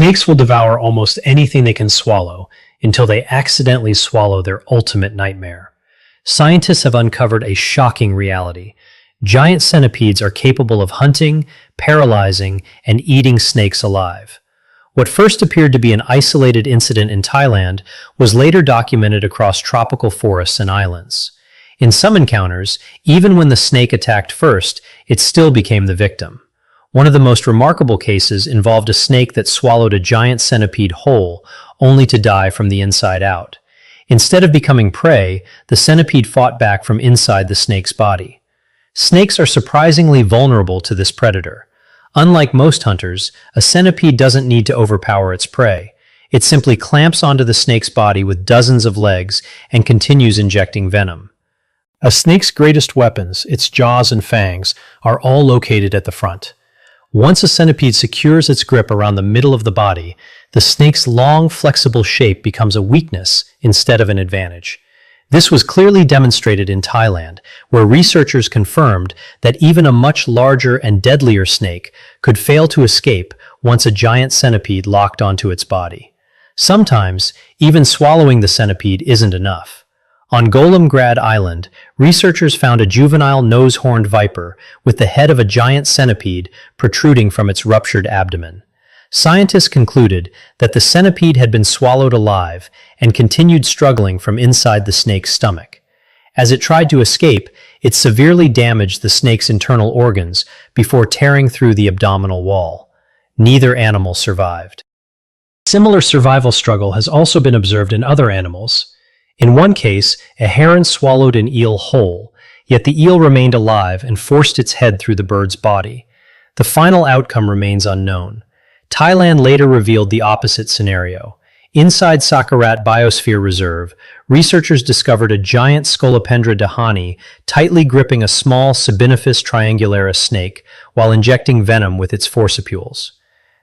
Snakes will devour almost anything they can swallow until they accidentally swallow their ultimate nightmare. Scientists have uncovered a shocking reality. Giant centipedes are capable of hunting, paralyzing, and eating snakes alive. What first appeared to be an isolated incident in Thailand was later documented across tropical forests and islands. In some encounters, even when the snake attacked first, it still became the victim. One of the most remarkable cases involved a snake that swallowed a giant centipede whole, only to die from the inside out. Instead of becoming prey, the centipede fought back from inside the snake's body. Snakes are surprisingly vulnerable to this predator. Unlike most hunters, a centipede doesn't need to overpower its prey. It simply clamps onto the snake's body with dozens of legs and continues injecting venom. A snake's greatest weapons, its jaws and fangs, are all located at the front. Once a centipede secures its grip around the middle of the body, the snake's long, flexible shape becomes a weakness instead of an advantage. This was clearly demonstrated in Thailand, where researchers confirmed that even a much larger and deadlier snake could fail to escape once a giant centipede locked onto its body. Sometimes, even swallowing the centipede isn't enough. On Golem Island, researchers found a juvenile nose-horned viper with the head of a giant centipede protruding from its ruptured abdomen. Scientists concluded that the centipede had been swallowed alive and continued struggling from inside the snake's stomach. As it tried to escape, it severely damaged the snake's internal organs before tearing through the abdominal wall. Neither animal survived. A similar survival struggle has also been observed in other animals. In one case, a heron swallowed an eel whole, yet the eel remained alive and forced its head through the bird's body. The final outcome remains unknown. Thailand later revealed the opposite scenario. Inside Sakharat Biosphere Reserve, researchers discovered a giant Scolopendra dahani tightly gripping a small Sabinifus triangularis snake while injecting venom with its forcipules.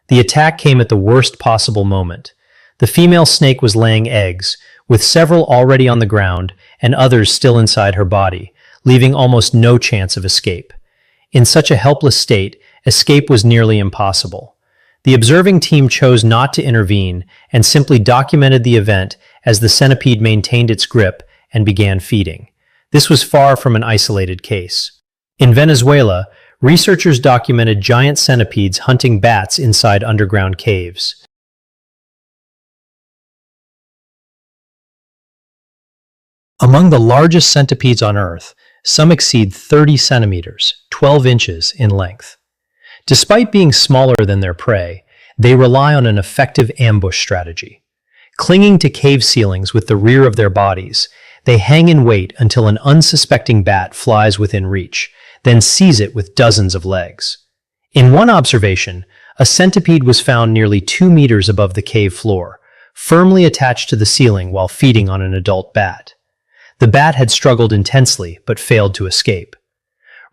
The attack came at the worst possible moment. The female snake was laying eggs, with several already on the ground and others still inside her body, leaving almost no chance of escape. In such a helpless state, escape was nearly impossible. The observing team chose not to intervene and simply documented the event as the centipede maintained its grip and began feeding. This was far from an isolated case. In Venezuela, researchers documented giant centipedes hunting bats inside underground caves. Among the largest centipedes on Earth, some exceed 30 centimeters, 12 inches in length. Despite being smaller than their prey, they rely on an effective ambush strategy. Clinging to cave ceilings with the rear of their bodies, they hang in wait until an unsuspecting bat flies within reach, then seize it with dozens of legs. In one observation, a centipede was found nearly 2 meters above the cave floor, firmly attached to the ceiling while feeding on an adult bat. The bat had struggled intensely but failed to escape.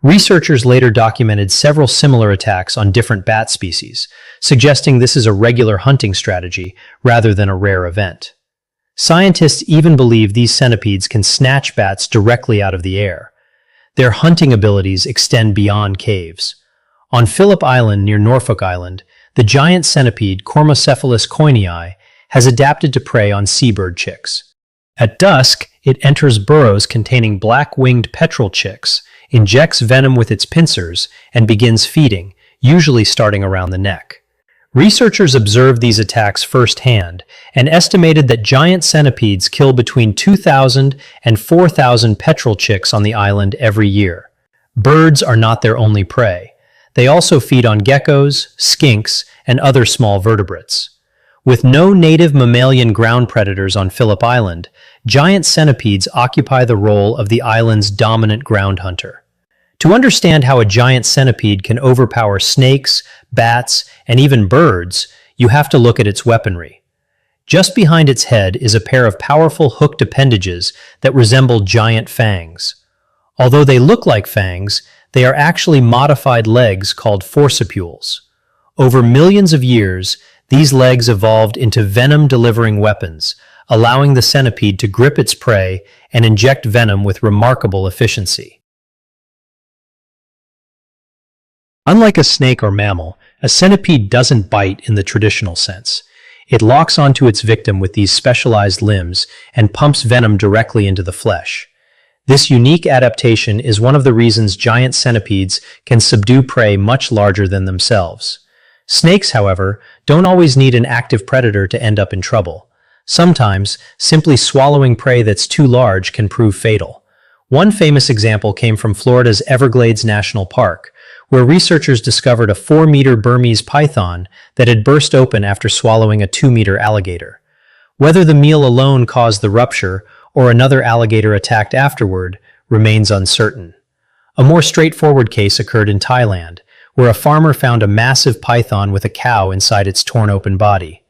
Researchers later documented several similar attacks on different bat species, suggesting this is a regular hunting strategy rather than a rare event. Scientists even believe these centipedes can snatch bats directly out of the air. Their hunting abilities extend beyond caves. On Phillip Island near Norfolk Island, the giant centipede Cormocephalus coinii has adapted to prey on seabird chicks. At dusk, it enters burrows containing black-winged petrel chicks, injects venom with its pincers, and begins feeding, usually starting around the neck. Researchers observed these attacks firsthand and estimated that giant centipedes kill between 2,000 and 4,000 petrel chicks on the island every year. Birds are not their only prey. They also feed on geckos, skinks, and other small vertebrates. With no native mammalian ground predators on Phillip Island, giant centipedes occupy the role of the island's dominant ground hunter. To understand how a giant centipede can overpower snakes, bats, and even birds, you have to look at its weaponry. Just behind its head is a pair of powerful hooked appendages that resemble giant fangs. Although they look like fangs, they are actually modified legs called forcipules. Over millions of years, these legs evolved into venom-delivering weapons, allowing the centipede to grip its prey and inject venom with remarkable efficiency. Unlike a snake or mammal, A centipede doesn't bite in the traditional sense. It locks onto its victim with these specialized limbs and pumps venom directly into the flesh. This unique adaptation is one of the reasons giant centipedes can subdue prey much larger than themselves. Snakes, however, don't always need an active predator to end up in trouble. Sometimes, simply swallowing prey that's too large can prove fatal. One famous example came from Florida's Everglades National Park, where researchers discovered a 4-meter Burmese python that had burst open after swallowing a 2-meter alligator. Whether the meal alone caused the rupture or another alligator attacked afterward remains uncertain. A more straightforward case occurred in Thailand, where a farmer found a massive python with a cow inside its torn open body.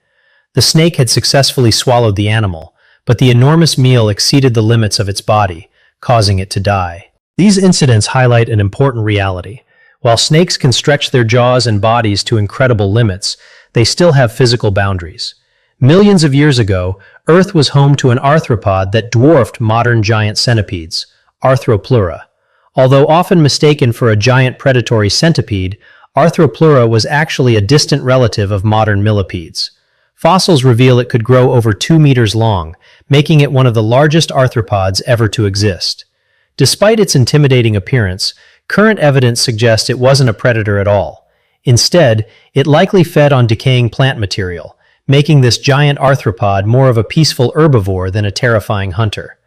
The snake had successfully swallowed the animal, but the enormous meal exceeded the limits of its body, causing it to die. These incidents highlight an important reality. While snakes can stretch their jaws and bodies to incredible limits, they still have physical boundaries. Millions of years ago, Earth was home to an arthropod that dwarfed modern giant centipedes, Arthropleura. Although often mistaken for a giant predatory centipede, Arthropleura was actually a distant relative of modern millipedes. Fossils reveal it could grow over 2 meters long, making it one of the largest arthropods ever to exist. Despite its intimidating appearance, current evidence suggests it wasn't a predator at all. Instead, it likely fed on decaying plant material, making this giant arthropod more of a peaceful herbivore than a terrifying hunter.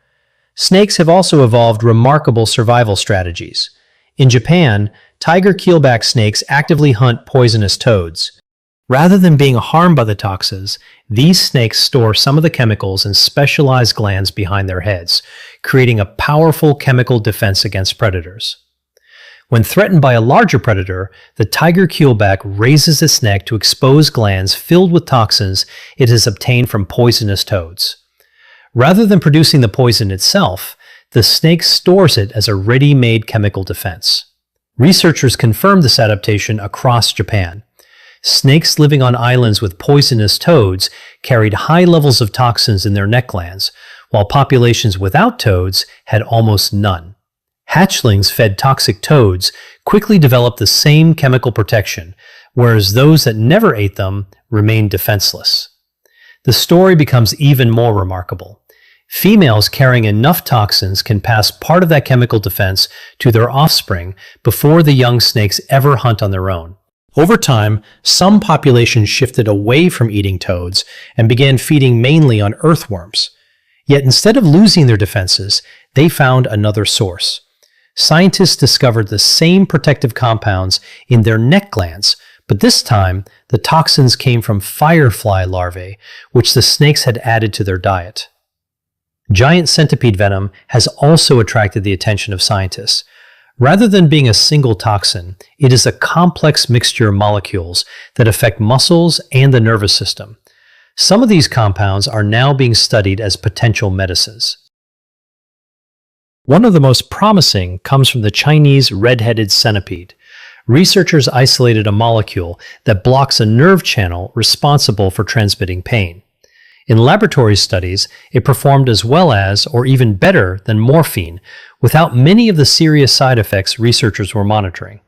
Snakes have also evolved remarkable survival strategies. In Japan, tiger keelback snakes actively hunt poisonous toads. Rather than being harmed by the toxins, these snakes store some of the chemicals in specialized glands behind their heads, creating a powerful chemical defense against predators. When threatened by a larger predator, the tiger keelback raises its neck to expose glands filled with toxins it has obtained from poisonous toads. Rather than producing the poison itself, the snake stores it as a ready-made chemical defense. Researchers confirmed this adaptation across Japan. Snakes living on islands with poisonous toads carried high levels of toxins in their neck glands, while populations without toads had almost none. Hatchlings fed toxic toads quickly developed the same chemical protection, whereas those that never ate them remained defenseless. The story becomes even more remarkable. Females carrying enough toxins can pass part of that chemical defense to their offspring before the young snakes ever hunt on their own. Over time, some populations shifted away from eating toads and began feeding mainly on earthworms. Yet instead of losing their defenses, they found another source. Scientists discovered the same protective compounds in their neck glands, but this time the toxins came from firefly larvae, which the snakes had added to their diet. Giant centipede venom has also attracted the attention of scientists. Rather than being a single toxin, it is a complex mixture of molecules that affect muscles and the nervous system. Some of these compounds are now being studied as potential medicines. One of the most promising comes from the Chinese red-headed centipede. Researchers isolated a molecule that blocks a nerve channel responsible for transmitting pain. In laboratory studies, it performed as well as, or even better than morphine, without many of the serious side effects researchers were monitoring.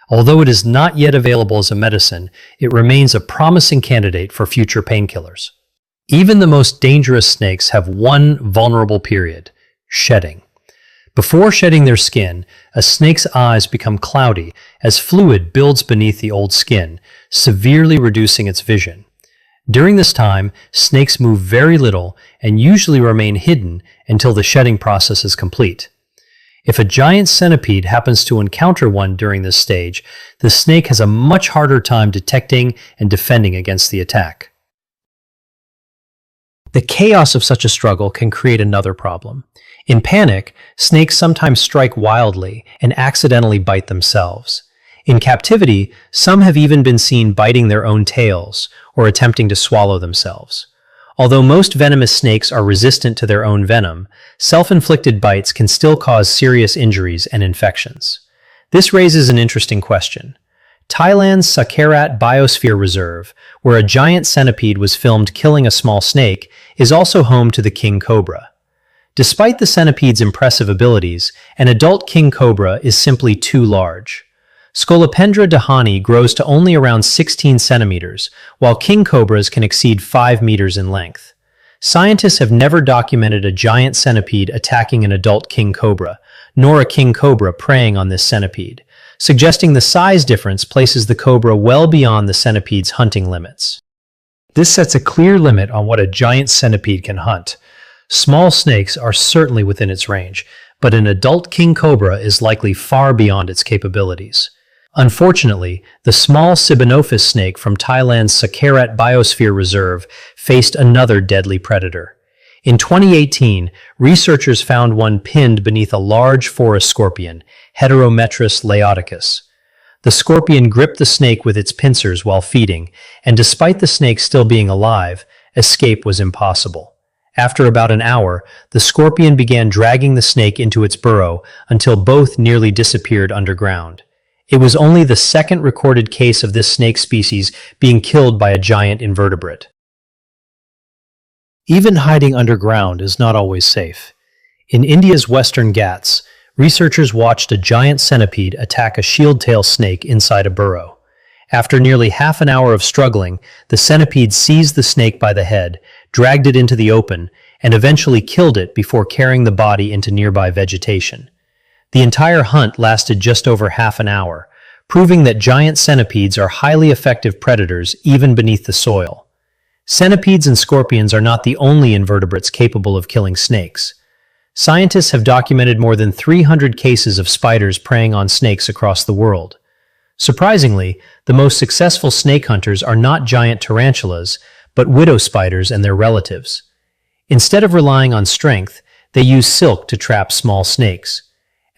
Although it is not yet available as a medicine, it remains a promising candidate for future painkillers. Even the most dangerous snakes have one vulnerable period: shedding. Before shedding their skin, a snake's eyes become cloudy as fluid builds beneath the old skin, severely reducing its vision. During this time, snakes move very little and usually remain hidden until the shedding process is complete. If a giant centipede happens to encounter one during this stage, the snake has a much harder time detecting and defending against the attack. The chaos of such a struggle can create another problem. In panic, snakes sometimes strike wildly and accidentally bite themselves. In captivity, some have even been seen biting their own tails or attempting to swallow themselves. Although most venomous snakes are resistant to their own venom, self-inflicted bites can still cause serious injuries and infections. This raises an interesting question. Thailand's Sakharat Biosphere Reserve, where a giant centipede was filmed killing a small snake, is also home to the king cobra. Despite the centipede's impressive abilities, an adult king cobra is simply too large. Scolopendra dahani grows to only around 16 centimeters, while king cobras can exceed 5 meters in length. Scientists have never documented a giant centipede attacking an adult king cobra, nor a king cobra preying on this centipede, suggesting the size difference places the cobra well beyond the centipede's hunting limits. This sets a clear limit on what a giant centipede can hunt. Small snakes are certainly within its range, but an adult king cobra is likely far beyond its capabilities. Unfortunately, the small Sibanophus snake from Thailand's Sakharat Biosphere Reserve faced another deadly predator. In 2018, researchers found one pinned beneath a large forest scorpion, Heterometrus laeoticus. The scorpion gripped the snake with its pincers while feeding, and despite the snake still being alive, escape was impossible. After about an hour, the scorpion began dragging the snake into its burrow until both nearly disappeared underground. It was only the second recorded case of this snake species being killed by a giant invertebrate. Even hiding underground is not always safe. In India's Western Ghats, researchers watched a giant centipede attack a shield-tail snake inside a burrow. After nearly half an hour of struggling, the centipede seized the snake by the head, dragged it into the open, and eventually killed it before carrying the body into nearby vegetation. The entire hunt lasted just over half an hour, proving that giant centipedes are highly effective predators even beneath the soil. Centipedes and scorpions are not the only invertebrates capable of killing snakes. Scientists have documented more than 300 cases of spiders preying on snakes across the world. Surprisingly, the most successful snake hunters are not giant tarantulas, but widow spiders and their relatives. Instead of relying on strength, they use silk to trap small snakes.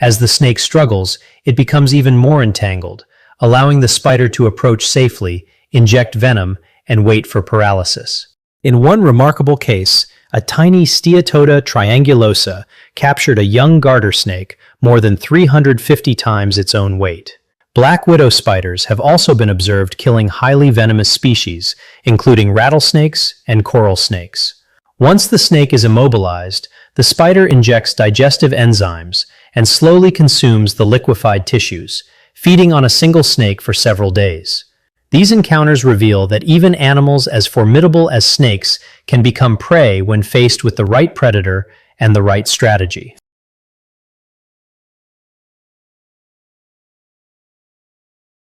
As the snake struggles, it becomes even more entangled, allowing the spider to approach safely, inject venom, and wait for paralysis. In one remarkable case, a tiny Steatoda triangulosa captured a young garter snake more than 350 times its own weight. Black widow spiders have also been observed killing highly venomous species, including rattlesnakes and coral snakes. Once the snake is immobilized, the spider injects digestive enzymes and slowly consumes the liquefied tissues, feeding on a single snake for several days. These encounters reveal that even animals as formidable as snakes can become prey when faced with the right predator and the right strategy.